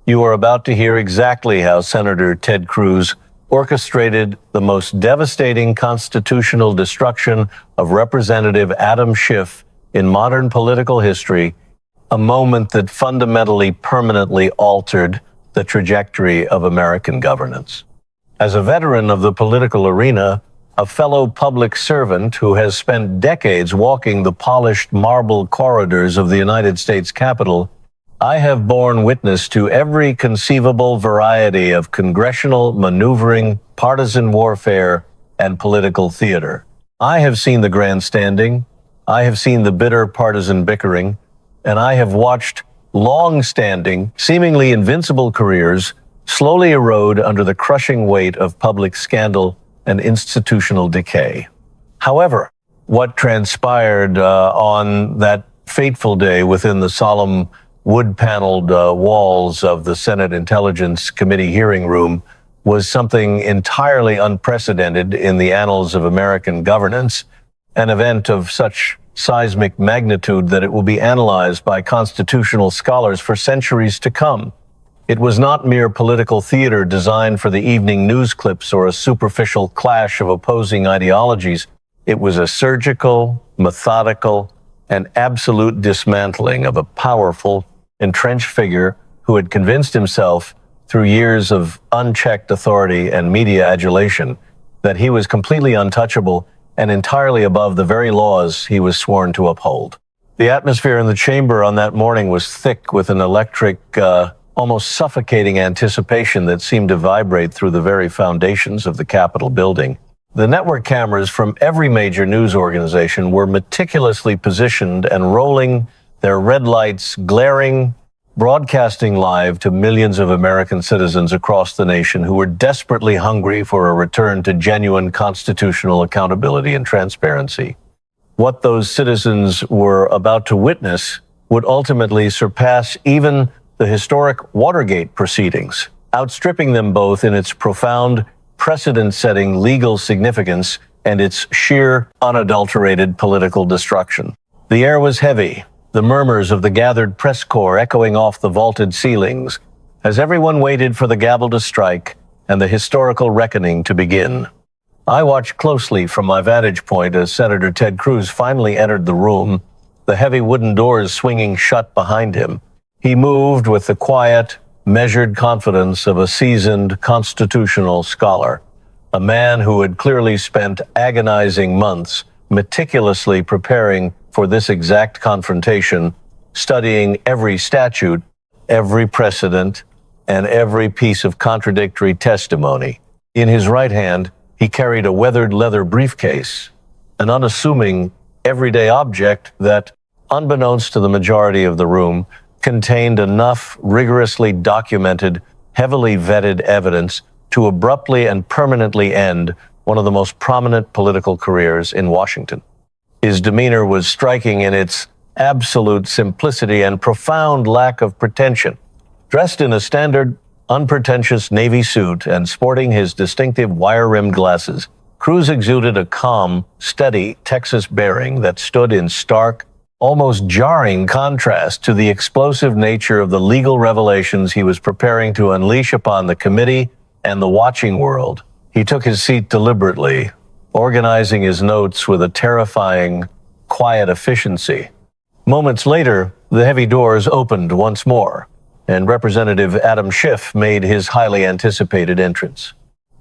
You are about to hear exactly how Senator Ted Cruz orchestrated the most devastating constitutional destruction of Representative Adam Schiff in modern political history, a moment that fundamentally, permanently altered the trajectory of American governance. As a veteran of the political arena, a fellow public servant who has spent decades walking the polished marble corridors of the United States Capitol, I have borne witness to every conceivable variety of congressional maneuvering, partisan warfare, and political theater. I have seen the grandstanding, I have seen the bitter partisan bickering, and I have watched long-standing, seemingly invincible careers slowly erode under the crushing weight of public scandal and institutional decay. However, what transpired on that fateful day within the solemn wood-paneled walls of the Senate Intelligence Committee hearing room was something entirely unprecedented in the annals of American governance, an event of such seismic magnitude that it will be analyzed by constitutional scholars for centuries to come. It was not mere political theater designed for the evening news clips or a superficial clash of opposing ideologies. It was a surgical, methodical, and absolute dismantling of a powerful, entrenched figure who had convinced himself through years of unchecked authority and media adulation that he was completely untouchable and entirely above the very laws he was sworn to uphold. The atmosphere in the chamber on that morning was thick with an electric, almost suffocating anticipation that seemed to vibrate through the very foundations of the Capitol building. The network cameras from every major news organization were meticulously positioned and rolling their red lights glaring, broadcasting live to millions of American citizens across the nation who were desperately hungry for a return to genuine constitutional accountability and transparency. What those citizens were about to witness would ultimately surpass even the historic Watergate proceedings, outstripping them both in its profound, precedent-setting legal significance and its sheer, unadulterated political destruction. The air was heavy, the murmurs of the gathered press corps echoing off the vaulted ceilings, as everyone waited for the gavel to strike and the historical reckoning to begin. I watched closely from my vantage point as Senator Ted Cruz finally entered the room, the heavy wooden doors swinging shut behind him. He moved with the quiet, measured confidence of a seasoned constitutional scholar, a man who had clearly spent agonizing months meticulously preparing for this exact confrontation, studying every statute, every precedent, and every piece of contradictory testimony. In his right hand, he carried a weathered leather briefcase, an unassuming, everyday object that, unbeknownst to the majority of the room, contained enough rigorously documented, heavily vetted evidence to abruptly and permanently end one of the most prominent political careers in Washington. His demeanor was striking in its absolute simplicity and profound lack of pretension. Dressed in a standard, unpretentious navy suit and sporting his distinctive wire-rimmed glasses, Cruz exuded a calm, steady Texas bearing that stood in stark, almost jarring contrast to the explosive nature of the legal revelations he was preparing to unleash upon the committee and the watching world. He took his seat deliberately, organizing his notes with a terrifying, quiet efficiency. Moments later, the heavy doors opened once more, and Representative Adam Schiff made his highly anticipated entrance.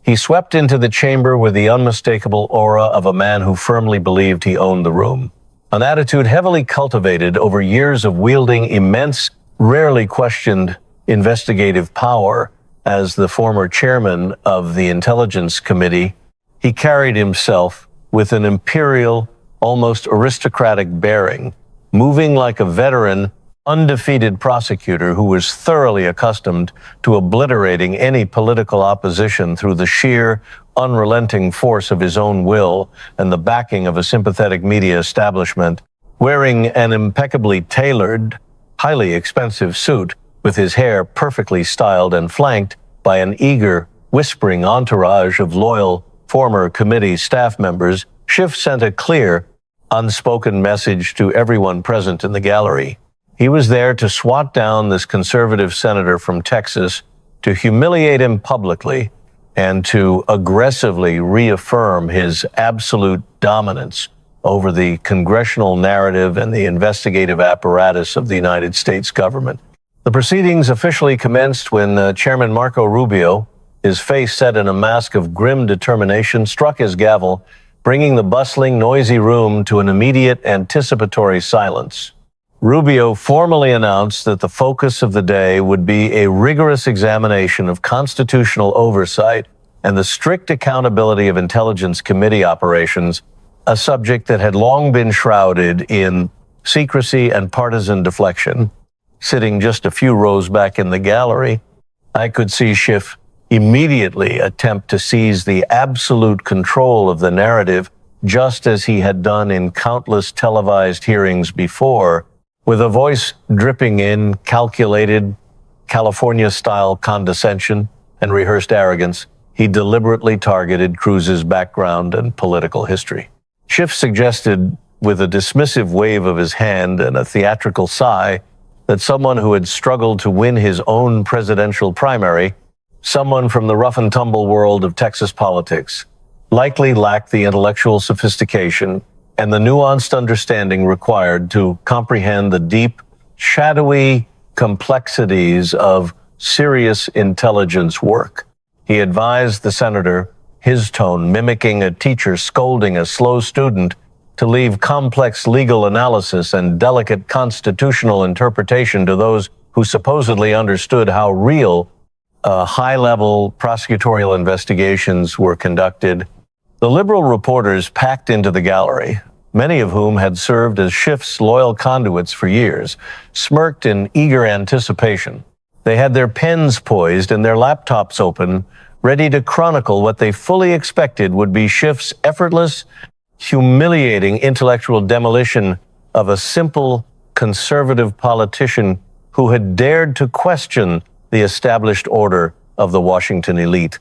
He swept into the chamber with the unmistakable aura of a man who firmly believed he owned the room, an attitude heavily cultivated over years of wielding immense, rarely questioned investigative power. As the former chairman of the Intelligence Committee, he carried himself with an imperial, almost aristocratic bearing, moving like a veteran, undefeated prosecutor who was thoroughly accustomed to obliterating any political opposition through the sheer, unrelenting force of his own will and the backing of a sympathetic media establishment. Wearing an impeccably tailored, highly expensive suit, with his hair perfectly styled and flanked by an eager, whispering entourage of loyal former committee staff members, Schiff sent a clear, unspoken message to everyone present in the gallery. He was there to swat down this conservative senator from Texas, to humiliate him publicly, and to aggressively reaffirm his absolute dominance over the congressional narrative and the investigative apparatus of the United States government. The proceedings officially commenced when Chairman Marco Rubio, his face set in a mask of grim determination, struck his gavel, bringing the bustling, noisy room to an immediate anticipatory silence. Rubio formally announced that the focus of the day would be a rigorous examination of constitutional oversight and the strict accountability of Intelligence Committee operations, a subject that had long been shrouded in secrecy and partisan deflection. Sitting just a few rows back in the gallery, I could see Schiff immediately attempt to seize the absolute control of the narrative, just as he had done in countless televised hearings before. With a voice dripping in calculated California-style condescension and rehearsed arrogance, he deliberately targeted Cruz's background and political history. Schiff suggested, with a dismissive wave of his hand and a theatrical sigh, that someone who had struggled to win his own presidential primary, someone from the rough-and-tumble world of Texas politics, likely lacked the intellectual sophistication and the nuanced understanding required to comprehend the deep, shadowy complexities of serious intelligence work. He advised the senator, his tone mimicking a teacher scolding a slow student, to leave complex legal analysis and delicate constitutional interpretation to those who supposedly understood how real high-level prosecutorial investigations were conducted. The liberal reporters packed into the gallery, many of whom had served as Schiff's loyal conduits for years, smirked in eager anticipation. They had their pens poised and their laptops open, ready to chronicle what they fully expected would be Schiff's effortless, humiliating intellectual demolition of a simple conservative politician who had dared to question the established order of the Washington elite.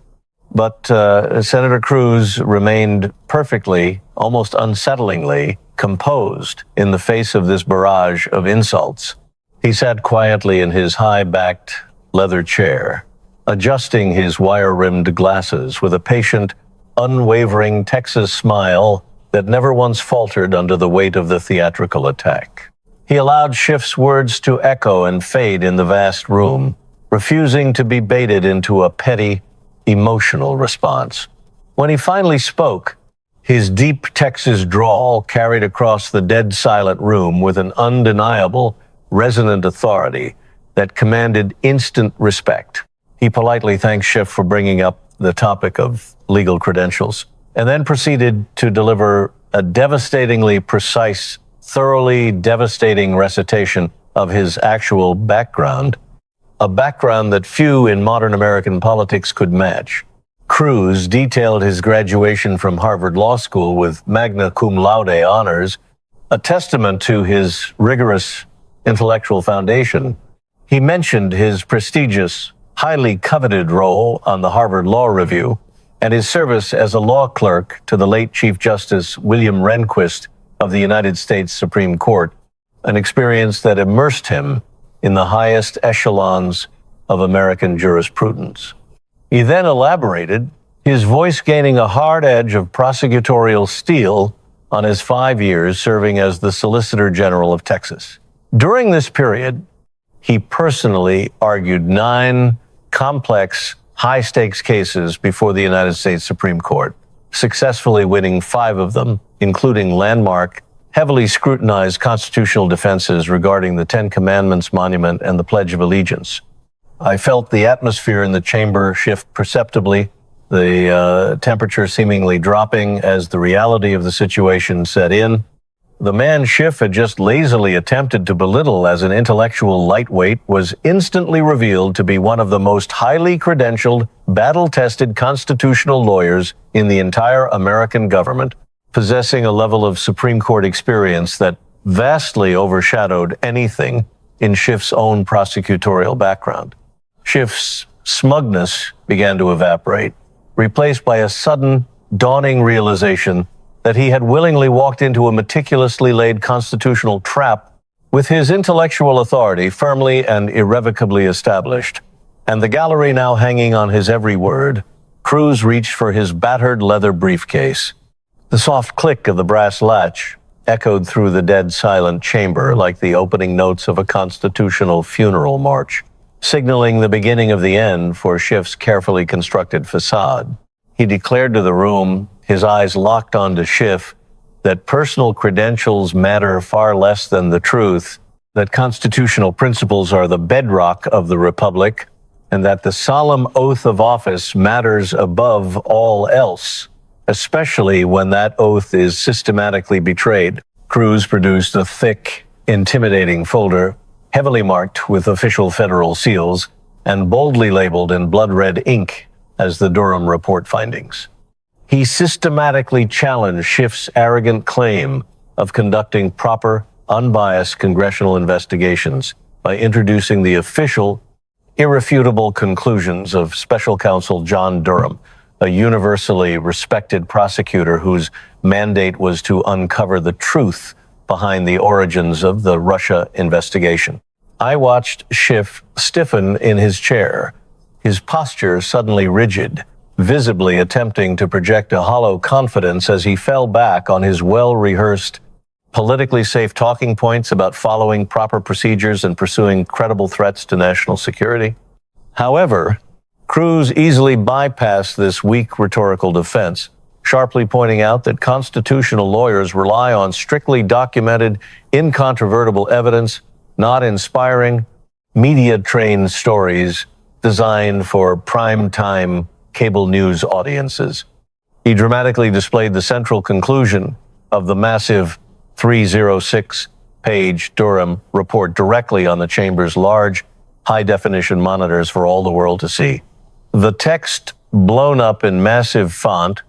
But Senator Cruz remained perfectly, almost unsettlingly, composed in the face of this barrage of insults. He sat quietly in his high-backed leather chair, adjusting his wire-rimmed glasses with a patient, unwavering Texas smile that never once faltered under the weight of the theatrical attack. He allowed Schiff's words to echo and fade in the vast room, refusing to be baited into a petty, emotional response. When he finally spoke, his deep Texas drawl carried across the dead silent room with an undeniable, resonant authority that commanded instant respect. He politely thanked Schiff for bringing up the topic of legal credentials, and then proceeded to deliver a devastatingly precise, thoroughly devastating recitation of his actual background, a background that few in modern American politics could match. Cruz detailed his graduation from Harvard Law School with magna cum laude honors, a testament to his rigorous intellectual foundation. He mentioned his prestigious, highly coveted role on the Harvard Law Review and his service as a law clerk to the late Chief Justice William Rehnquist of the United States Supreme Court, an experience that immersed him in the highest echelons of American jurisprudence. He then elaborated, his voice gaining a hard edge of prosecutorial steel on his 5 years serving as the Solicitor General of Texas. During this period, he personally argued 9 complex, high-stakes cases before the United States Supreme Court, successfully winning 5 of them, including landmark, heavily scrutinized constitutional defenses regarding the Ten Commandments Monument and the Pledge of Allegiance. I felt the atmosphere in the chamber shift perceptibly, the temperature seemingly dropping as the reality of the situation set in. The man Schiff had just lazily attempted to belittle as an intellectual lightweight was instantly revealed to be one of the most highly credentialed, battle-tested constitutional lawyers in the entire American government, possessing a level of Supreme Court experience that vastly overshadowed anything in Schiff's own prosecutorial background. Schiff's smugness began to evaporate, replaced by a sudden, dawning realization that he had willingly walked into a meticulously laid constitutional trap With his intellectual authority firmly and irrevocably established, and the gallery now hanging on his every word, Cruz reached for his battered leather briefcase. The soft click of the brass latch echoed through the dead silent chamber like the opening notes of a constitutional funeral march, signaling the beginning of the end for Schiff's carefully constructed facade. He declared to the room, his eyes locked onto Schiff, that personal credentials matter far less than the truth, that constitutional principles are the bedrock of the republic, and that the solemn oath of office matters above all else, especially when that oath is systematically betrayed. Cruz produced a thick, intimidating folder, heavily marked with official federal seals and boldly labeled in blood-red ink as the Durham Report findings. He systematically challenged Schiff's arrogant claim of conducting proper, unbiased congressional investigations by introducing the official, irrefutable conclusions of Special Counsel John Durham, a universally respected prosecutor whose mandate was to uncover the truth behind the origins of the Russia investigation. I watched Schiff stiffen in his chair, his posture suddenly rigid, visibly attempting to project a hollow confidence as he fell back on his well-rehearsed, politically safe talking points about following proper procedures and pursuing credible threats to national security. However, Cruz easily bypassed this weak rhetorical defense, sharply pointing out that constitutional lawyers rely on strictly documented, incontrovertible evidence, not inspiring, media-trained stories designed for prime-time cable news audiences. He dramatically displayed the central conclusion of the massive 306-page Durham report directly on the chamber's large, high-definition monitors for all the world to see. The text, blown up in massive font,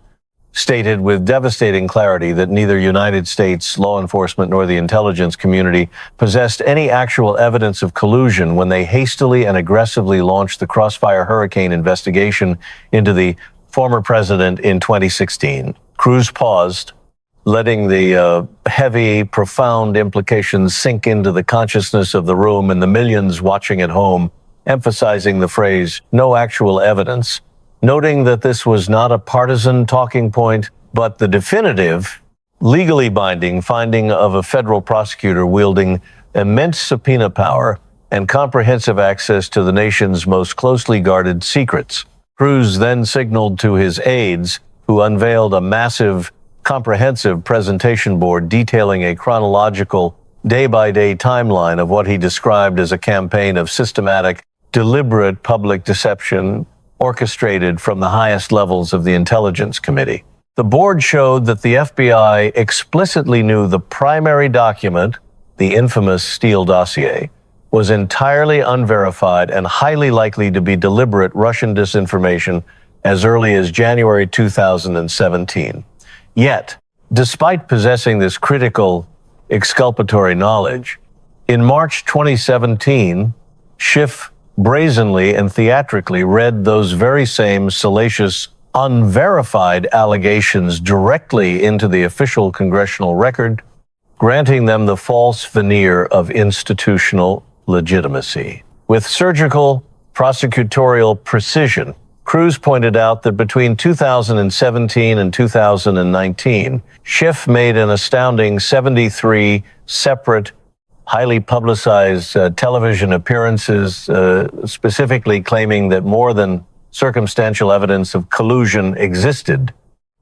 stated with devastating clarity that neither United States law enforcement nor the intelligence community possessed any actual evidence of collusion when they hastily and aggressively launched the Crossfire Hurricane investigation into the former president in 2016. Cruz paused, letting the heavy, profound implications sink into the consciousness of the room and the millions watching at home, emphasizing the phrase, "no actual evidence," noting that this was not a partisan talking point, but the definitive, legally binding finding of a federal prosecutor wielding immense subpoena power and comprehensive access to the nation's most closely guarded secrets. Cruz then signaled to his aides, who unveiled a massive, comprehensive presentation board detailing a chronological, day-by-day timeline of what he described as a campaign of systematic, deliberate public deception orchestrated from the highest levels of the Intelligence Committee. The board showed that the FBI explicitly knew the primary document, the infamous Steele dossier, was entirely unverified and highly likely to be deliberate Russian disinformation as early as January 2017. Yet, despite possessing this critical exculpatory knowledge, in March 2017, Schiff brazenly and theatrically read those very same salacious, unverified allegations directly into the official congressional record, granting them the false veneer of institutional legitimacy. With surgical, prosecutorial precision, Cruz pointed out that between 2017 and 2019, Schiff made an astounding 73 separate, highly publicized television appearances, specifically claiming that more than circumstantial evidence of collusion existed.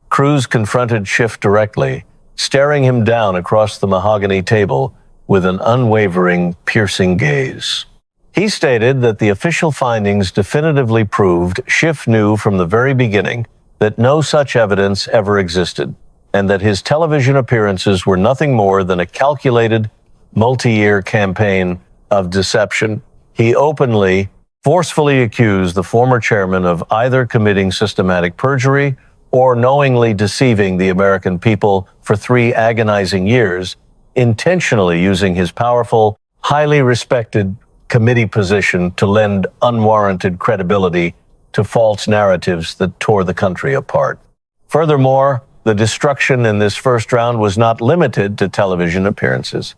Cruz confronted Schiff directly, staring him down across the mahogany table with an unwavering, piercing gaze. He stated that the official findings definitively proved Schiff knew from the very beginning that no such evidence ever existed, and that his television appearances were nothing more than a calculated, multi-year campaign of deception. He openly, forcefully accused the former chairman of either committing systematic perjury or knowingly deceiving the American people for 3 agonizing years, intentionally using his powerful, highly respected committee position to lend unwarranted credibility to false narratives that tore the country apart. Furthermore, the destruction in this first round was not limited to television appearances.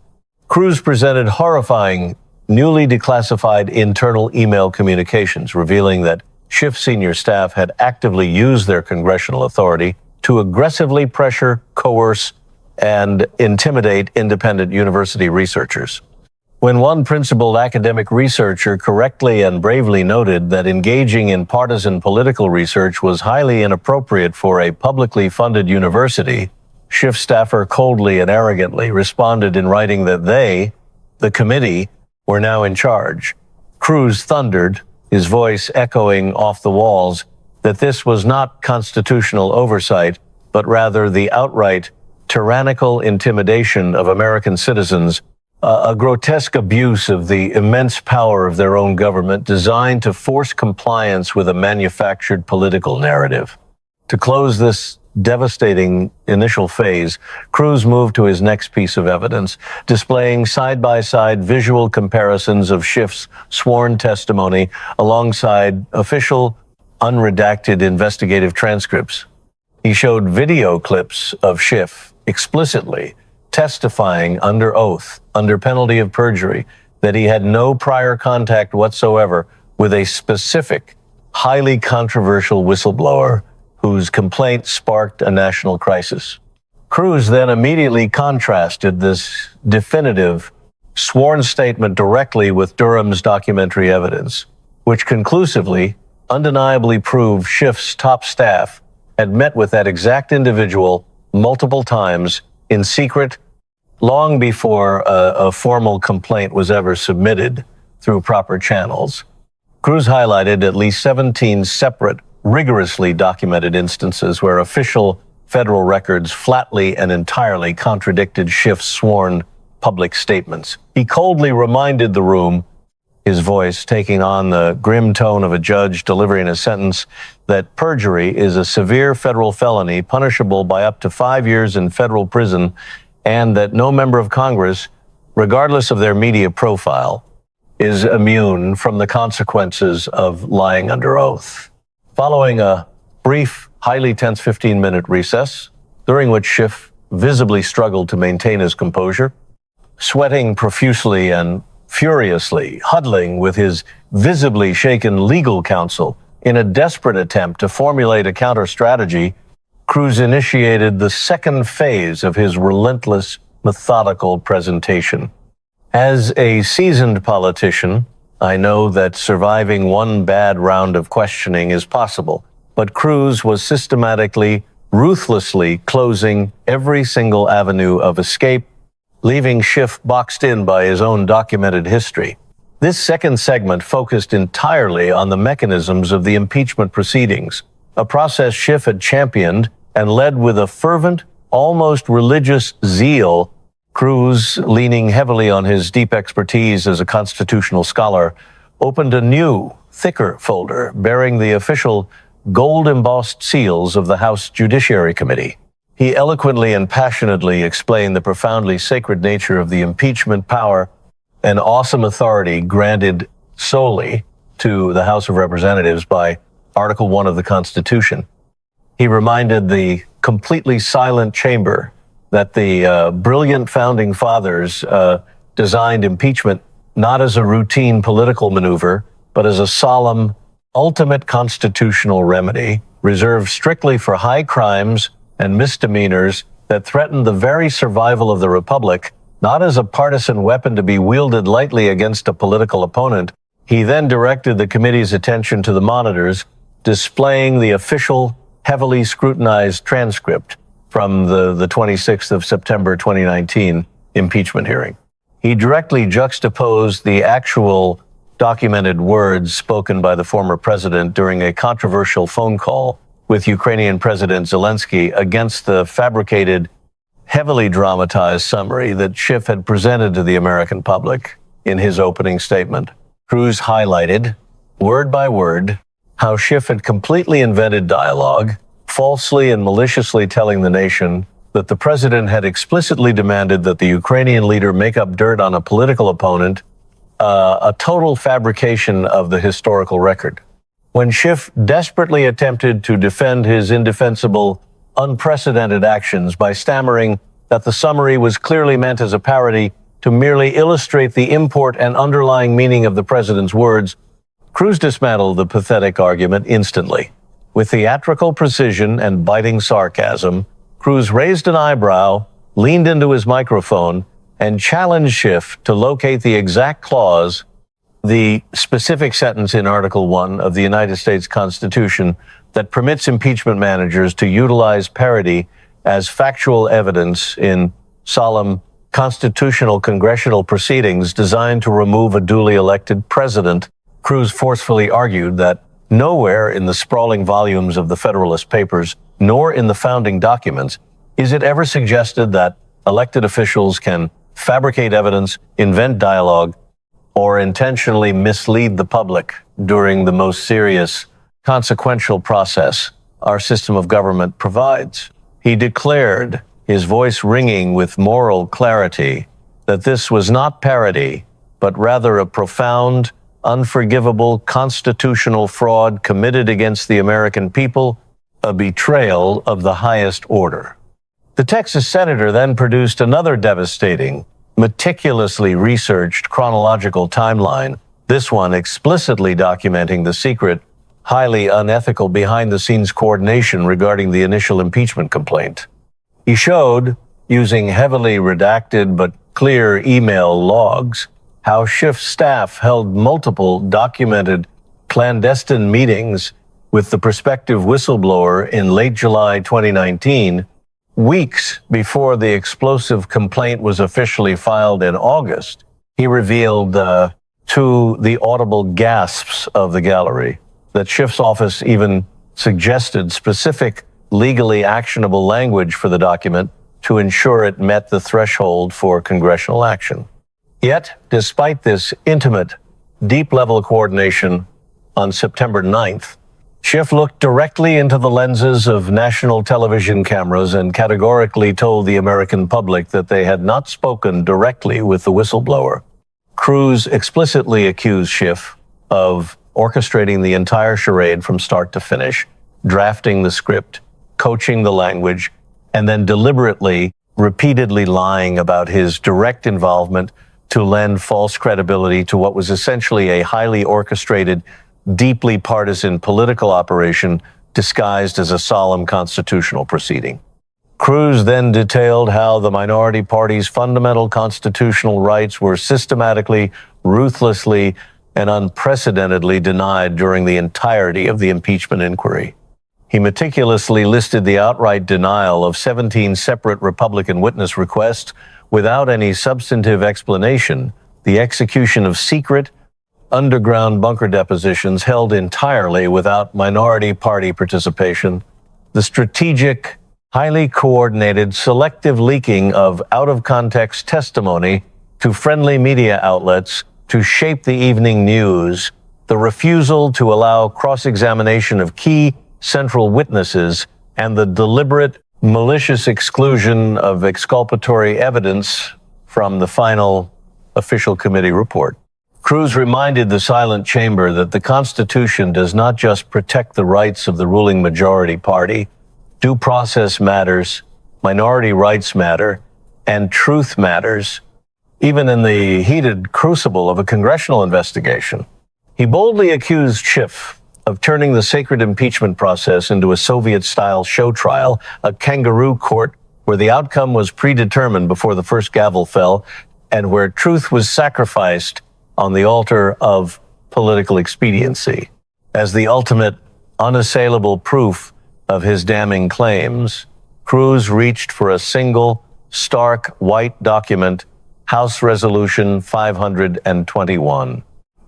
Cruz presented horrifying, newly declassified internal email communications, revealing that Schiff senior staff had actively used their congressional authority to aggressively pressure, coerce, and intimidate independent university researchers. When one principled academic researcher correctly and bravely noted that engaging in partisan political research was highly inappropriate for a publicly funded university, Schiff staffer coldly and arrogantly responded in writing that they, the committee, were now in charge. Cruz thundered, his voice echoing off the walls, that this was not constitutional oversight, but rather the outright tyrannical intimidation of American citizens, a grotesque abuse of the immense power of their own government designed to force compliance with a manufactured political narrative. To close this devastating initial phase, Cruz moved to his next piece of evidence, displaying side-by-side visual comparisons of Schiff's sworn testimony alongside official, unredacted investigative transcripts. He showed video clips of Schiff explicitly testifying under oath, under penalty of perjury, that he had no prior contact whatsoever with a specific, highly controversial whistleblower whose complaint sparked a national crisis. Cruz then immediately contrasted this definitive, sworn statement directly with Durham's documentary evidence, which conclusively, undeniably proved Schiff's top staff had met with that exact individual multiple times in secret, long before a formal complaint was ever submitted through proper channels. Cruz highlighted at least 17 separate, rigorously documented instances where official federal records flatly and entirely contradicted Schiff's sworn public statements. He coldly reminded the room, his voice taking on the grim tone of a judge delivering a sentence, that perjury is a severe federal felony punishable by up to 5 years in federal prison, and that no member of Congress, regardless of their media profile, is immune from the consequences of lying under oath. Following a brief, highly tense 15-minute recess, during which Schiff visibly struggled to maintain his composure, sweating profusely and furiously, huddling with his visibly shaken legal counsel in a desperate attempt to formulate a counter-strategy, Cruz initiated the second phase of his relentless, methodical presentation. As a seasoned politician, I know that surviving one bad round of questioning is possible, but Cruz was systematically, ruthlessly closing every single avenue of escape, leaving Schiff boxed in by his own documented history. This second segment focused entirely on the mechanisms of the impeachment proceedings, a process Schiff had championed and led with a fervent, almost religious zeal. Cruz, leaning heavily on his deep expertise as a constitutional scholar, opened a new, thicker folder bearing the official gold-embossed seals of the House Judiciary Committee. He eloquently and passionately explained the profoundly sacred nature of the impeachment power, an awesome authority granted solely to the House of Representatives by Article 1 of the Constitution. He reminded the completely silent chamber that the brilliant founding fathers designed impeachment not as a routine political maneuver, but as a solemn, ultimate constitutional remedy reserved strictly for high crimes and misdemeanors that threatened the very survival of the republic, not as a partisan weapon to be wielded lightly against a political opponent. He then directed the committee's attention to the monitors, displaying the official, heavily scrutinized transcript from the 26th of September 2019 impeachment hearing. He directly juxtaposed the actual documented words spoken by the former president during a controversial phone call with Ukrainian President Zelensky against the fabricated, heavily dramatized summary that Schiff had presented to the American public in his opening statement. Cruz highlighted, word by word, how Schiff had completely invented dialogue, falsely and maliciously telling the nation that the president had explicitly demanded that the Ukrainian leader make up dirt on a political opponent, a total fabrication of the historical record. When Schiff desperately attempted to defend his indefensible, unprecedented actions by stammering that the summary was clearly meant as a parody to merely illustrate the import and underlying meaning of the president's words, Cruz dismantled the pathetic argument instantly. With theatrical precision and biting sarcasm, Cruz raised an eyebrow, leaned into his microphone, and challenged Schiff to locate the exact clause, the specific sentence in Article 1 of the United States Constitution that permits impeachment managers to utilize parody as factual evidence in solemn constitutional congressional proceedings designed to remove a duly elected president. Cruz forcefully argued that nowhere in the sprawling volumes of the Federalist Papers, nor in the founding documents, is it ever suggested that elected officials can fabricate evidence, invent dialogue, or intentionally mislead the public during the most serious, consequential process our system of government provides. He declared, his voice ringing with moral clarity, that this was not parody, but rather a profound, unforgivable constitutional fraud committed against the American people, a betrayal of the highest order. The Texas senator then produced another devastating, meticulously researched chronological timeline, this one explicitly documenting the secret, highly unethical behind-the-scenes coordination regarding the initial impeachment complaint. He showed, using heavily redacted but clear email logs, how Schiff's staff held multiple documented clandestine meetings with the prospective whistleblower in late July 2019, weeks before the explosive complaint was officially filed in August. He revealed to the audible gasps of the gallery that Schiff's office even suggested specific legally actionable language for the document to ensure it met the threshold for congressional action. Yet, despite this intimate, deep-level coordination on September 9th, Schiff looked directly into the lenses of national television cameras and categorically told the American public that they had not spoken directly with the whistleblower. Cruz explicitly accused Schiff of orchestrating the entire charade from start to finish, drafting the script, coaching the language, and then deliberately, repeatedly lying about his direct involvement to lend false credibility to what was essentially a highly orchestrated, deeply partisan political operation disguised as a solemn constitutional proceeding. Cruz then detailed how the minority party's fundamental constitutional rights were systematically, ruthlessly, and unprecedentedly denied during the entirety of the impeachment inquiry. He meticulously listed the outright denial of 17 separate Republican witness requests without any substantive explanation, the execution of secret, underground bunker depositions held entirely without minority party participation, the strategic, highly coordinated, selective leaking of out-of-context testimony to friendly media outlets to shape the evening news, the refusal to allow cross-examination of key central witnesses, and the deliberate, malicious exclusion of exculpatory evidence from the final official committee report. Cruz reminded the silent chamber that the Constitution does not just protect the rights of the ruling majority party. Due process matters, minority rights matter, and truth matters, even in the heated crucible of a congressional investigation. He boldly accused Schiff of turning the sacred impeachment process into a Soviet-style show trial, a kangaroo court where the outcome was predetermined before the first gavel fell, and where truth was sacrificed on the altar of political expediency. As the ultimate, unassailable proof of his damning claims, Cruz reached for a single, stark, white document, House Resolution 521.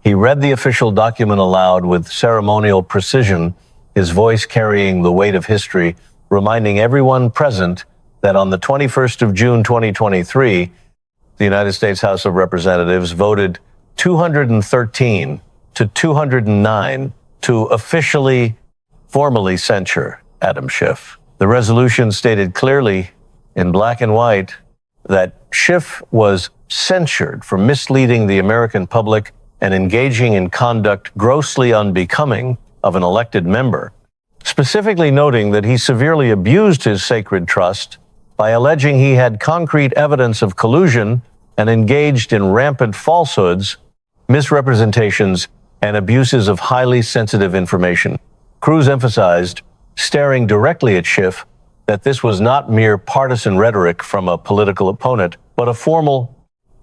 He read the official document aloud with ceremonial precision, his voice carrying the weight of history, reminding everyone present that on the 21st of June 2023, the United States House of Representatives voted 213 to 209 to officially, formally censure Adam Schiff. The resolution stated clearly in black and white that Schiff was censured for misleading the American public and engaging in conduct grossly unbecoming of an elected member, specifically noting that he severely abused his sacred trust by alleging he had concrete evidence of collusion and engaged in rampant falsehoods, misrepresentations, and abuses of highly sensitive information. Cruz emphasized, staring directly at Schiff, that this was not mere partisan rhetoric from a political opponent, but a formal,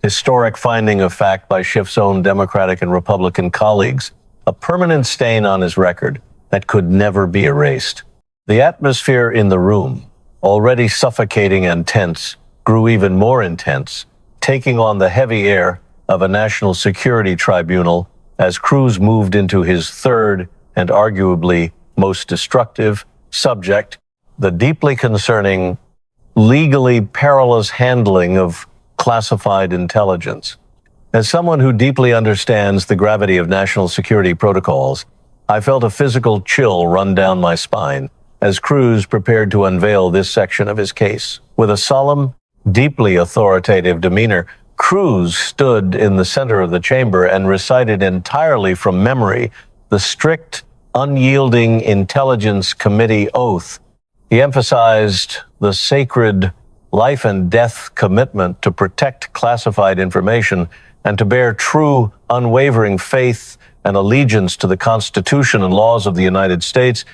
historic finding of fact by Schiff's own Democratic and Republican colleagues, a permanent stain on his record that could never be erased. The atmosphere in the room, already suffocating and tense, grew even more intense, taking on the heavy air of a national security tribunal as Cruz moved into his third and arguably most destructive subject, the deeply concerning, legally perilous handling of classified intelligence. As someone who deeply understands the gravity of national security protocols, I felt a physical chill run down my spine as Cruz prepared to unveil this section of his case. With a solemn, deeply authoritative demeanor, Cruz stood in the center of the chamber and recited entirely from memory the strict, unyielding Intelligence Committee oath. He emphasized the sacred life and death commitment to protect classified information and to bear true, unwavering faith and allegiance to the Constitution and laws of the United States,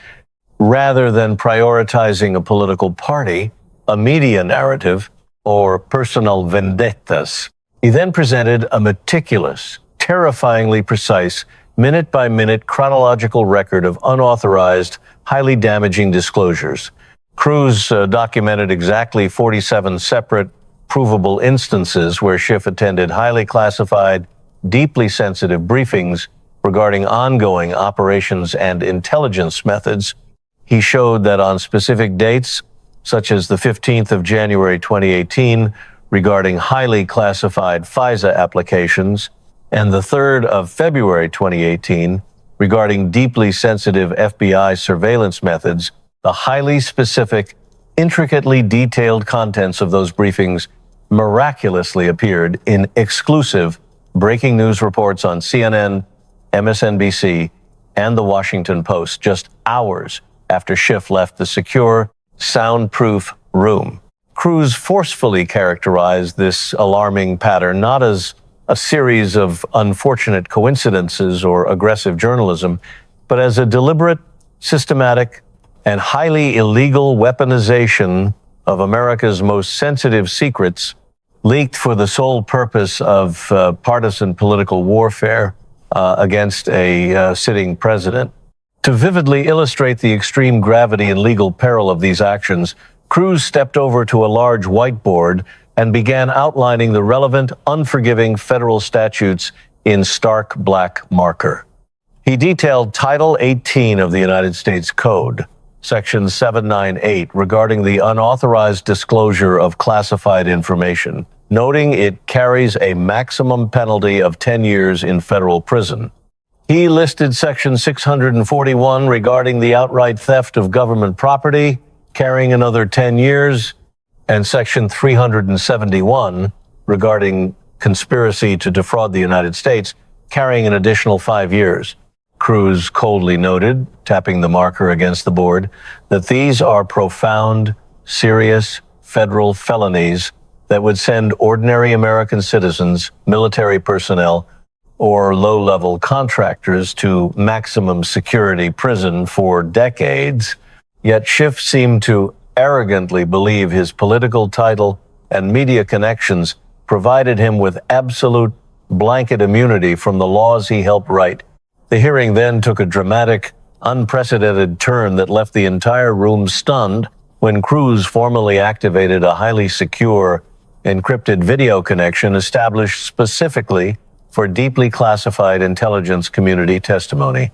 rather than prioritizing a political party, a media narrative, or personal vendettas. He then presented a meticulous, terrifyingly precise, minute-by-minute chronological record of unauthorized, highly damaging disclosures. Cruz documented exactly 47 separate, provable instances where Schiff attended highly classified, deeply sensitive briefings regarding ongoing operations and intelligence methods. He showed that on specific dates, such as the 15th of January 2018, regarding highly classified FISA applications, and the 3rd of February 2018, regarding deeply sensitive FBI surveillance methods, the highly specific, intricately detailed contents of those briefings miraculously appeared in exclusive breaking news reports on CNN, MSNBC, and the Washington Post just hours after Schiff left the secure, soundproof room. Cruz forcefully characterized this alarming pattern not as a series of unfortunate coincidences or aggressive journalism, but as a deliberate, systematic, and highly illegal weaponization of America's most sensitive secrets, leaked for the sole purpose of partisan political warfare against a sitting president. To vividly illustrate the extreme gravity and legal peril of these actions, Cruz stepped over to a large whiteboard and began outlining the relevant, unforgiving federal statutes in stark black marker. He detailed Title 18 of the United States Code, Section 798, regarding the unauthorized disclosure of classified information, noting it carries a maximum penalty of 10 years in federal prison. He listed Section 641 regarding the outright theft of government property, carrying another 10 years, and Section 371 regarding conspiracy to defraud the United States, carrying an additional 5 years. Cruz coldly noted, tapping the marker against the board, that these are profound, serious federal felonies that would send ordinary American citizens, military personnel, or low-level contractors to maximum security prison for decades. Yet Schiff seemed to arrogantly believe his political title and media connections provided him with absolute blanket immunity from the laws he helped write. The hearing then took a dramatic, unprecedented turn that left the entire room stunned when Cruz formally activated a highly secure, encrypted video connection established specifically for deeply classified intelligence community testimony.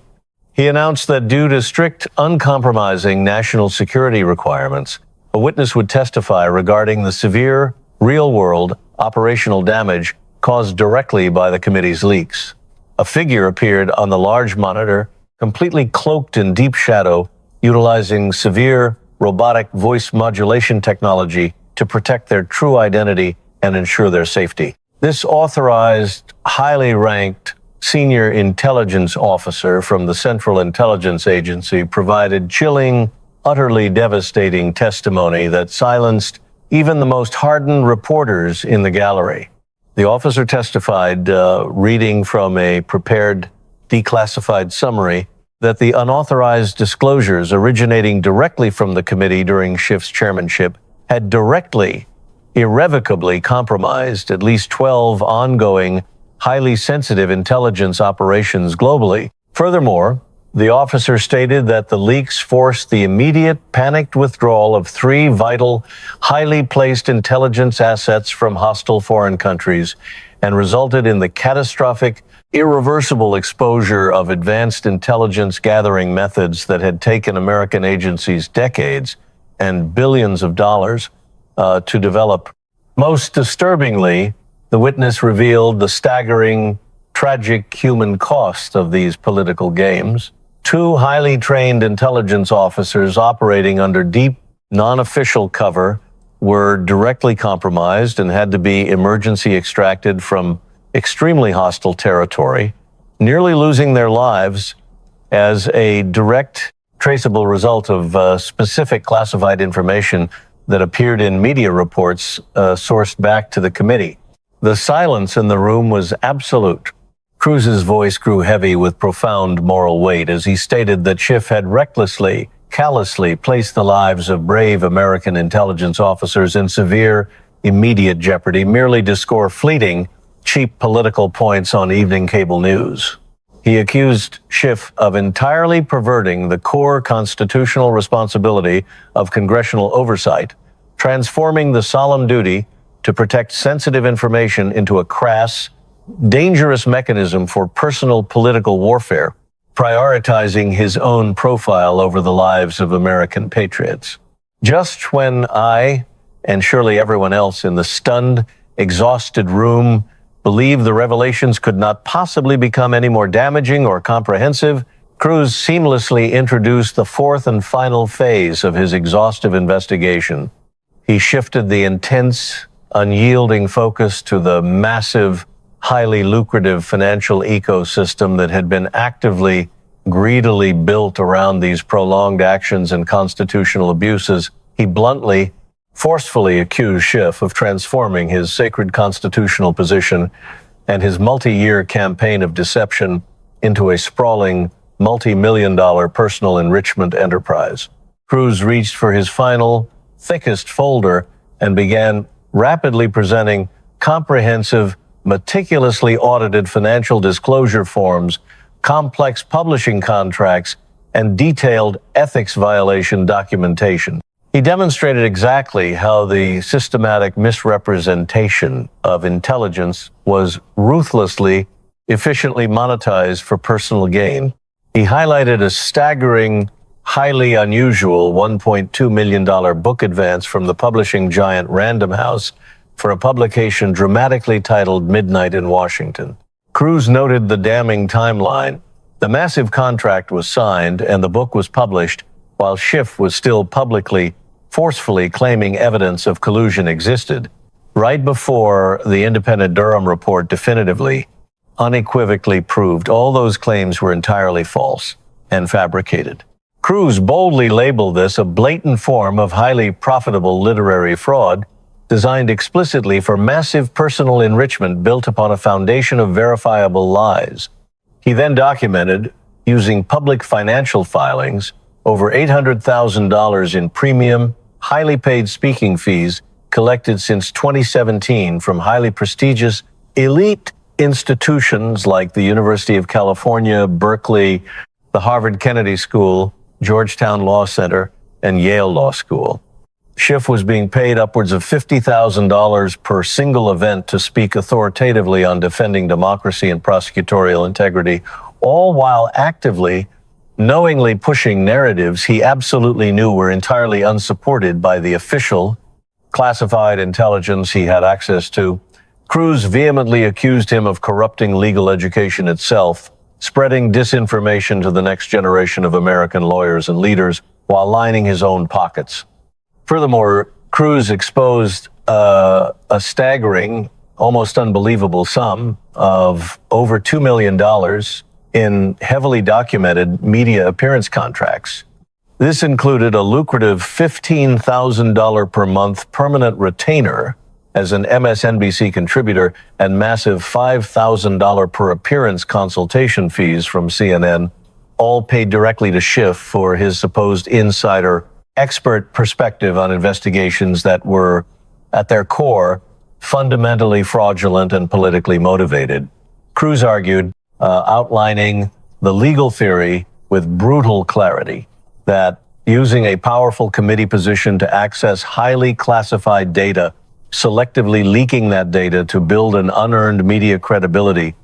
He announced that due to strict, uncompromising national security requirements, a witness would testify regarding the severe, real-world, operational damage caused directly by the committee's leaks. A figure appeared on the large monitor, completely cloaked in deep shadow, utilizing severe, robotic voice modulation technology to protect their true identity and ensure their safety. This authorized, highly ranked senior intelligence officer from the Central Intelligence Agency provided chilling, utterly devastating testimony that silenced even the most hardened reporters in the gallery. The officer testified, reading from a prepared declassified summary, that the unauthorized disclosures originating directly from the committee during Schiff's chairmanship had directly, irrevocably compromised at least 12 ongoing, highly sensitive intelligence operations globally. Furthermore, the officer stated that the leaks forced the immediate, panicked withdrawal of 3 vital, highly placed intelligence assets from hostile foreign countries and resulted in the catastrophic, irreversible exposure of advanced intelligence gathering methods that had taken American agencies decades and billions of dollars to develop. Most disturbingly, the witness revealed the staggering, tragic human cost of these political games. 2 highly trained intelligence officers operating under deep, non-official cover were directly compromised and had to be emergency extracted from extremely hostile territory, nearly losing their lives as a direct, traceable result of specific classified information that appeared in media reports sourced back to the committee. The silence in the room was absolute. Cruz's voice grew heavy with profound moral weight as he stated that Schiff had recklessly, callously placed the lives of brave American intelligence officers in severe, immediate jeopardy merely to score fleeting, cheap political points on evening cable news. He accused Schiff of entirely perverting the core constitutional responsibility of congressional oversight, transforming the solemn duty to protect sensitive information into a crass, dangerous mechanism for personal political warfare, prioritizing his own profile over the lives of American patriots. Just when I, and surely everyone else in the stunned, exhausted room, believed the revelations could not possibly become any more damaging or comprehensive, Cruz seamlessly introduced the 4th and final phase of his exhaustive investigation. He shifted the intense, unyielding focus to the massive, highly lucrative financial ecosystem that had been actively, greedily built around these prolonged actions and constitutional abuses. He bluntly, forcefully accused Schiff of transforming his sacred constitutional position and his multi-year campaign of deception into a sprawling, multi-million-dollar personal enrichment enterprise. Cruz reached for his final, thickest folder and began rapidly presenting comprehensive, meticulously audited financial disclosure forms, complex publishing contracts, and detailed ethics violation documentation. He demonstrated exactly how the systematic misrepresentation of intelligence was ruthlessly, efficiently monetized for personal gain. He highlighted a staggering, highly unusual $1.2 million book advance from the publishing giant Random House for a publication dramatically titled Midnight in Washington. Cruz noted the damning timeline. The massive contract was signed and the book was published while Schiff was still publicly, forcefully claiming evidence of collusion existed, right before the independent Durham Report definitively, unequivocally proved all those claims were entirely false and fabricated. Cruz boldly labeled this a blatant form of highly profitable literary fraud designed explicitly for massive personal enrichment built upon a foundation of verifiable lies. He then documented, using public financial filings, over $800,000 in premium, highly paid speaking fees collected since 2017 from highly prestigious, elite institutions like the University of California, Berkeley, the Harvard Kennedy School, Georgetown Law Center, and Yale Law School. Schiff was being paid upwards of $50,000 per single event to speak authoritatively on defending democracy and prosecutorial integrity, all while actively, knowingly pushing narratives he absolutely knew were entirely unsupported by the official, classified intelligence he had access to. Cruz vehemently accused him of corrupting legal education itself, spreading disinformation to the next generation of American lawyers and leaders while lining his own pockets. Furthermore, Cruz exposed a staggering, almost unbelievable sum of over $2 million in heavily documented media appearance contracts. This included a lucrative $15,000 per month permanent retainer as an MSNBC contributor and massive $5,000 per appearance consultation fees from CNN, all paid directly to Schiff for his supposed insider expert perspective on investigations that were, at their core, fundamentally fraudulent and politically motivated. Cruz argued, outlining the legal theory with brutal clarity, that using a powerful committee position to access highly classified data, selectively leaking that data to build an unearned media credibility,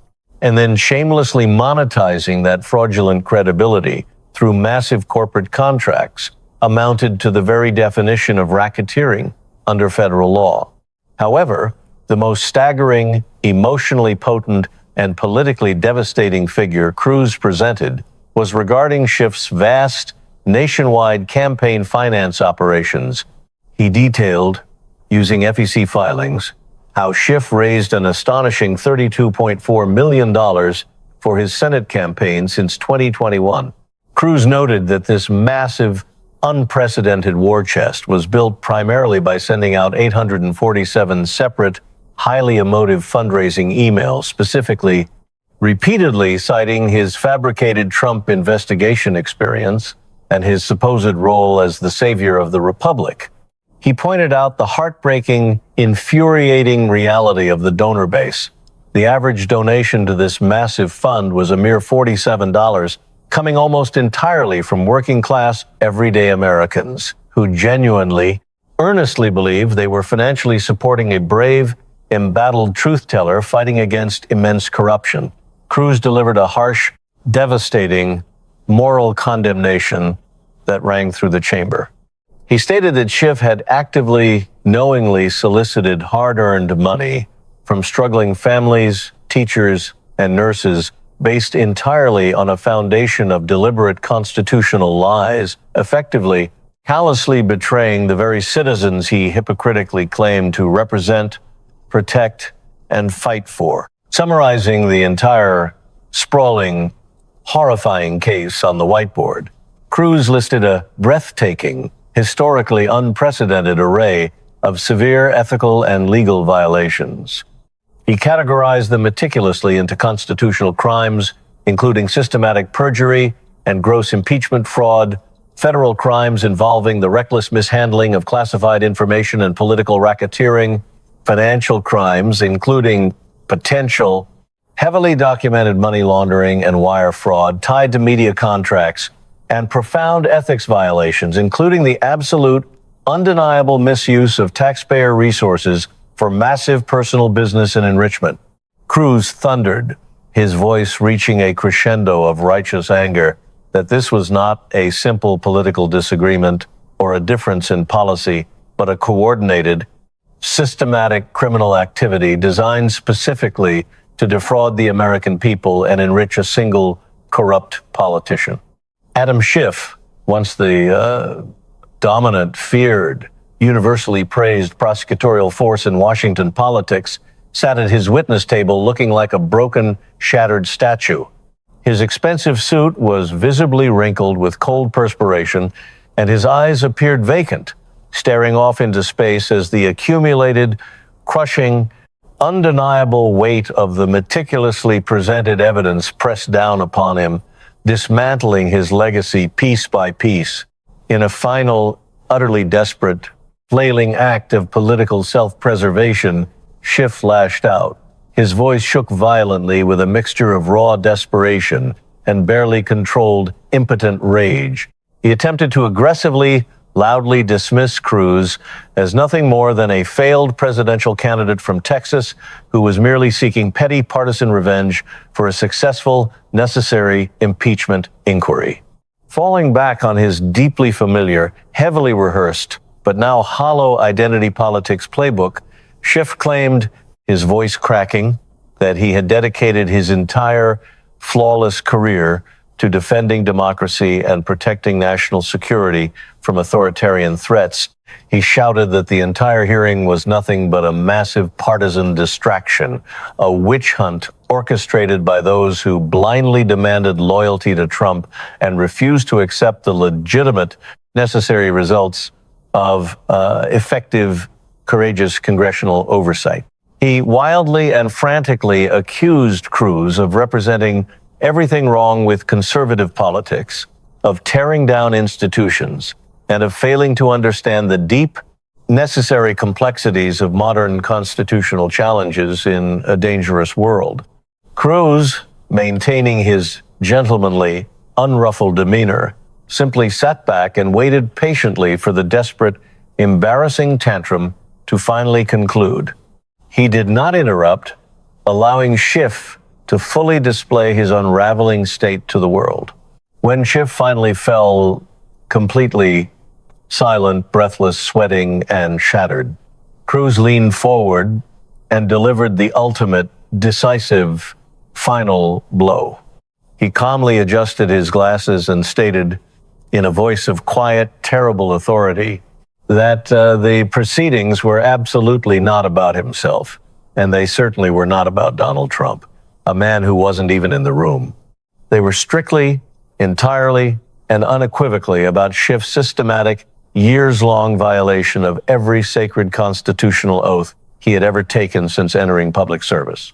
and then shamelessly monetizing that fraudulent credibility through massive corporate contracts amounted to the very definition of racketeering under federal law. However, the most staggering, emotionally potent, and politically devastating figure Cruz presented was regarding Schiff's vast, nationwide campaign finance operations. He detailed, using FEC filings, how Schiff raised an astonishing $32.4 million for his Senate campaign since 2021. Cruz noted that this massive, unprecedented war chest was built primarily by sending out 847 separate, highly emotive fundraising emails, specifically, repeatedly citing his fabricated Trump investigation experience and his supposed role as the savior of the republic. He pointed out the heartbreaking, infuriating reality of the donor base. The average donation to this massive fund was a mere $47, coming almost entirely from working-class, everyday Americans who genuinely, earnestly believed they were financially supporting a brave, embattled truth-teller fighting against immense corruption. Cruz delivered a harsh, devastating, moral condemnation that rang through the chamber. He stated that Schiff had actively, knowingly solicited hard-earned money from struggling families, teachers, and nurses based entirely on a foundation of deliberate constitutional lies, effectively, callously betraying the very citizens he hypocritically claimed to represent, protect, and fight for. Summarizing the entire sprawling, horrifying case on the whiteboard, Cruz listed a breathtaking, historically unprecedented array of severe ethical and legal violations. He categorized them meticulously into constitutional crimes, including systematic perjury and gross impeachment fraud, federal crimes involving the reckless mishandling of classified information and political racketeering, financial crimes, including potential, heavily documented money laundering and wire fraud tied to media contracts, and profound ethics violations, including the absolute, undeniable misuse of taxpayer resources for massive personal business and enrichment. Cruz thundered, his voice reaching a crescendo of righteous anger, that this was not a simple political disagreement or a difference in policy, but a coordinated, systematic criminal activity designed specifically to defraud the American people and enrich a single corrupt politician. Adam Schiff, once the dominant, feared, universally praised prosecutorial force in Washington politics, sat at his witness table looking like a broken, shattered statue. His expensive suit was visibly wrinkled with cold perspiration, and his eyes appeared vacant, staring off into space as the accumulated, crushing, undeniable weight of the meticulously presented evidence pressed down upon him, dismantling his legacy piece by piece. In a final, utterly desperate, flailing act of political self-preservation, Schiff lashed out. His voice shook violently with a mixture of raw desperation and barely controlled, impotent rage. He attempted to aggressively, loudly dismiss Cruz as nothing more than a failed presidential candidate from Texas who was merely seeking petty partisan revenge for a successful, necessary impeachment inquiry. Falling back on his deeply familiar, heavily rehearsed, but now hollow identity politics playbook, Schiff claimed, his voice cracking, that he had dedicated his entire flawless career to defending democracy and protecting national security from authoritarian threats. He shouted that the entire hearing was nothing but a massive partisan distraction, a witch hunt orchestrated by those who blindly demanded loyalty to Trump and refused to accept the legitimate, necessary results of effective courageous congressional oversight. He wildly and frantically accused Cruz of representing everything wrong with conservative politics, of tearing down institutions, and of failing to understand the deep, necessary complexities of modern constitutional challenges in a dangerous world. Cruz, maintaining his gentlemanly, unruffled demeanor, simply sat back and waited patiently for the desperate, embarrassing tantrum to finally conclude. He did not interrupt, allowing Schiff to fully display his unraveling state to the world. When Schiff finally fell completely silent, breathless, sweating, and shattered, Cruz leaned forward and delivered the ultimate, decisive, final blow. He calmly adjusted his glasses and stated, in a voice of quiet, terrible authority, that the proceedings were absolutely not about himself, and they certainly were not about Donald Trump, a man who wasn't even in the room. They were strictly, entirely, and unequivocally about Schiff's systematic, years-long violation of every sacred constitutional oath he had ever taken since entering public service.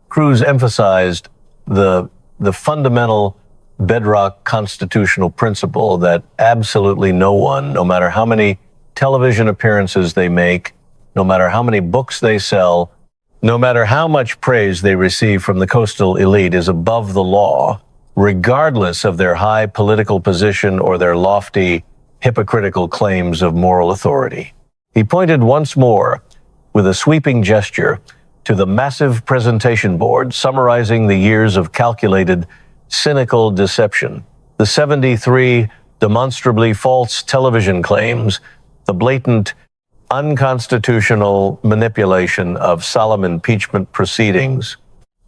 Cruz emphasized the fundamental bedrock constitutional principle that absolutely no one, no matter how many television appearances they make, no matter how many books they sell, no matter how much praise they receive from the coastal elite, is above the law, regardless of their high political position or their lofty, hypocritical claims of moral authority. He pointed once more, with a sweeping gesture, to the massive presentation board summarizing the years of calculated, cynical deception, the 73 demonstrably false television claims, the blatant, unconstitutional manipulation of solemn impeachment proceedings,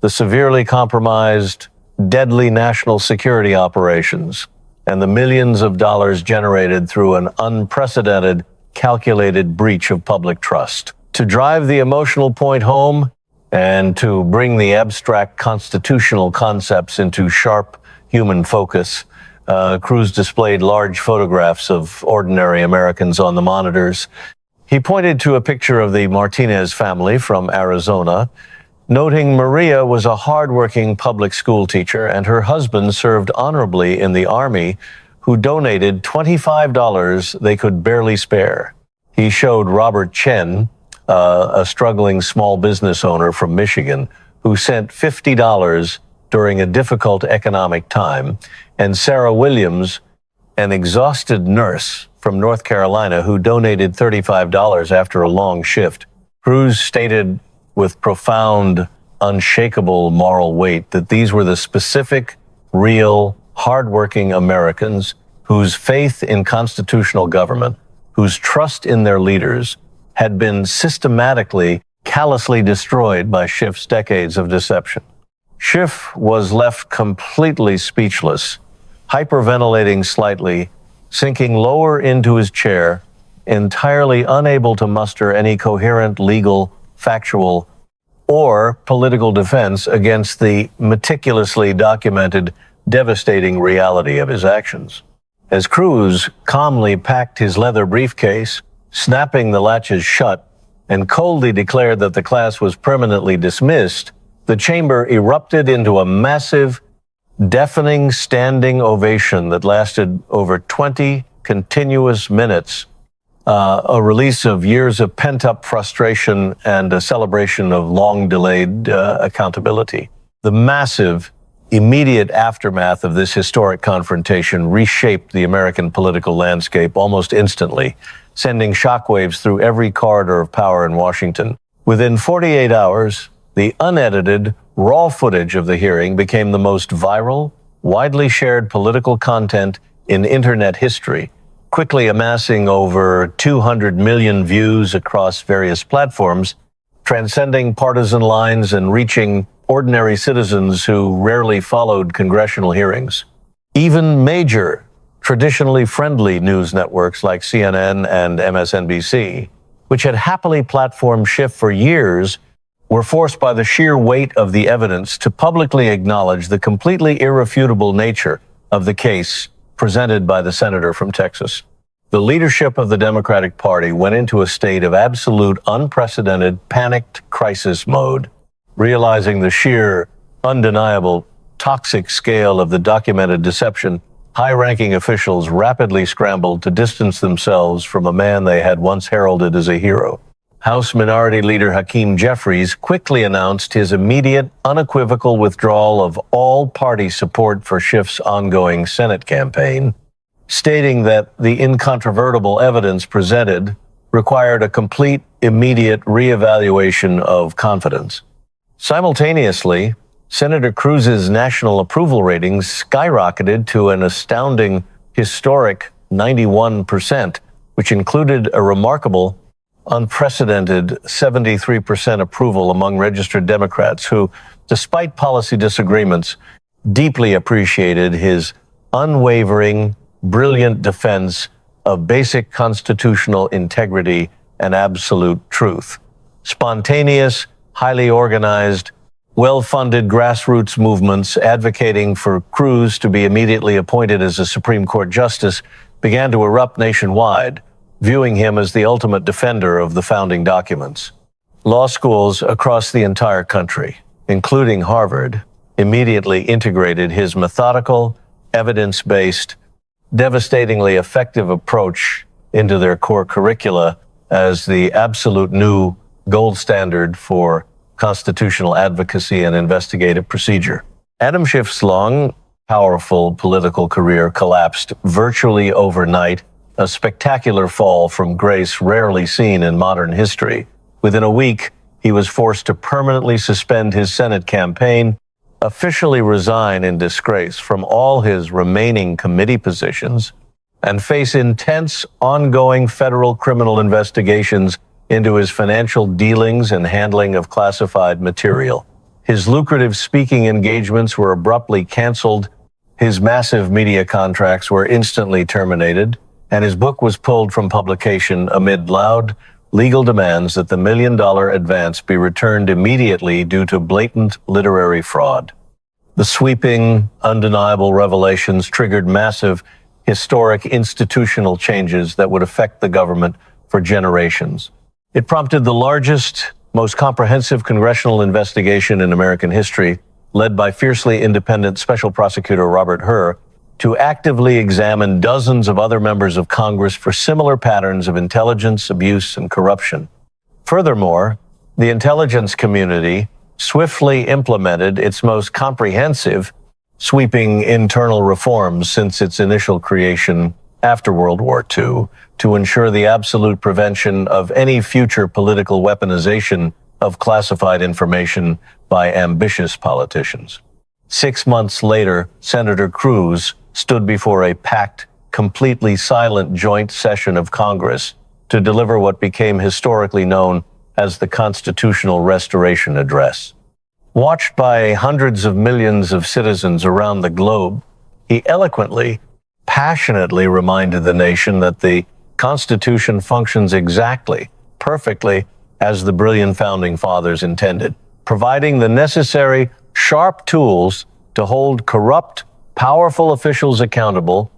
the severely compromised, deadly national security operations, and the millions of dollars generated through an unprecedented, calculated breach of public trust. To drive the emotional point home and to bring the abstract constitutional concepts into sharp human focus, Cruz displayed large photographs of ordinary Americans on the monitors. He pointed to a picture of the Martinez family from Arizona, noting Maria was a hardworking public school teacher and her husband served honorably in the Army, who donated $25 they could barely spare. He showed Robert Chen, a struggling small business owner from Michigan, who sent $50 during a difficult economic time, and Sarah Williams, an exhausted nurse from North Carolina, who donated $35 after a long shift. Cruz stated with profound, unshakable moral weight that these were the specific, real, hardworking Americans whose faith in constitutional government, whose trust in their leaders, had been systematically, callously destroyed by Schiff's decades of deception. Schiff was left completely speechless, hyperventilating slightly, sinking lower into his chair, entirely unable to muster any coherent legal, factual, or political defense against the meticulously documented, devastating reality of his actions. As Cruz calmly packed his leather briefcase, snapping the latches shut, and coldly declared that the class was permanently dismissed, the chamber erupted into a massive, deafening standing ovation that lasted over 20 continuous minutes, a release of years of pent-up frustration and a celebration of long-delayed accountability. The massive, immediate aftermath of this historic confrontation reshaped the American political landscape almost instantly, sending shockwaves through every corridor of power in Washington. Within 48 hours, the unedited, raw footage of the hearing became the most viral, widely shared political content in internet history, quickly amassing over 200 million views across various platforms, transcending partisan lines and reaching ordinary citizens who rarely followed congressional hearings. Even major, traditionally friendly news networks like CNN and MSNBC, which had happily platformed Schiff for years, were forced by the sheer weight of the evidence to publicly acknowledge the completely irrefutable nature of the case presented by the senator from Texas. The the leadership of the Democratic Party went into a state of absolute unprecedented panicked crisis mode, realizing the sheer, undeniable, toxic scale of the documented deception. High-ranking officials rapidly scrambled to distance themselves from a man they had once heralded as a hero. House Minority Leader Hakeem Jeffries quickly announced his immediate, unequivocal withdrawal of all party support for Schiff's ongoing Senate campaign, stating that the incontrovertible evidence presented required a complete, immediate reevaluation of confidence. Simultaneously, Senator Cruz's national approval ratings skyrocketed to an astounding, historic 91%, which included a remarkable, unprecedented 73% approval among registered Democrats who, despite policy disagreements, deeply appreciated his unwavering, brilliant defense of basic constitutional integrity and absolute truth. Spontaneous, highly organized, well-funded grassroots movements advocating for Cruz to be immediately appointed as a Supreme Court justice began to erupt nationwide, viewing him as the ultimate defender of the founding documents. Law schools across the entire country, including Harvard, immediately integrated his methodical, evidence-based, devastatingly effective approach into their core curricula as the absolute new gold standard for constitutional advocacy and investigative procedure. Adam Schiff's long, powerful political career collapsed virtually overnight, a spectacular fall from grace rarely seen in modern history. Within a week, he was forced to permanently suspend his Senate campaign, officially resign in disgrace from all his remaining committee positions, and face intense, ongoing federal criminal investigations into his financial dealings and handling of classified material. His lucrative speaking engagements were abruptly canceled, his massive media contracts were instantly terminated, and his book was pulled from publication amid loud legal demands that the $1 million advance be returned immediately due to blatant literary fraud. The sweeping, undeniable revelations triggered massive, historic institutional changes that would affect the government for generations. It prompted the largest, most comprehensive congressional investigation in American history, led by fiercely independent Special Prosecutor Robert Hur, to actively examine dozens of other members of Congress for similar patterns of intelligence, abuse, and corruption. Furthermore, the intelligence community swiftly implemented its most comprehensive, sweeping internal reforms since its initial creation after World War II to ensure the absolute prevention of any future political weaponization of classified information by ambitious politicians. 6 months later, Senator Cruz stood before a packed, completely silent joint session of Congress to deliver what became historically known as the Constitutional Restoration Address. Watched by hundreds of millions of citizens around the globe, he eloquently, passionately reminded the nation that the Constitution functions exactly, perfectly, as the brilliant founding fathers intended, providing the necessary, sharp tools to hold corrupt, powerful officials accountable,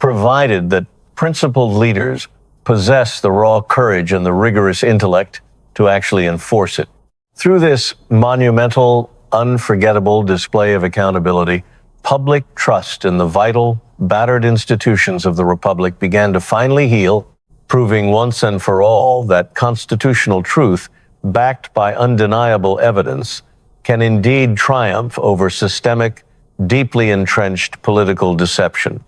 provided that principled leaders possess the raw courage and the rigorous intellect to actually enforce it. Through this monumental, unforgettable display of accountability, public trust in the vital, battered institutions of the Republic began to finally heal, proving once and for all that constitutional truth, backed by undeniable evidence, can indeed triumph over systemic, deeply entrenched political deception.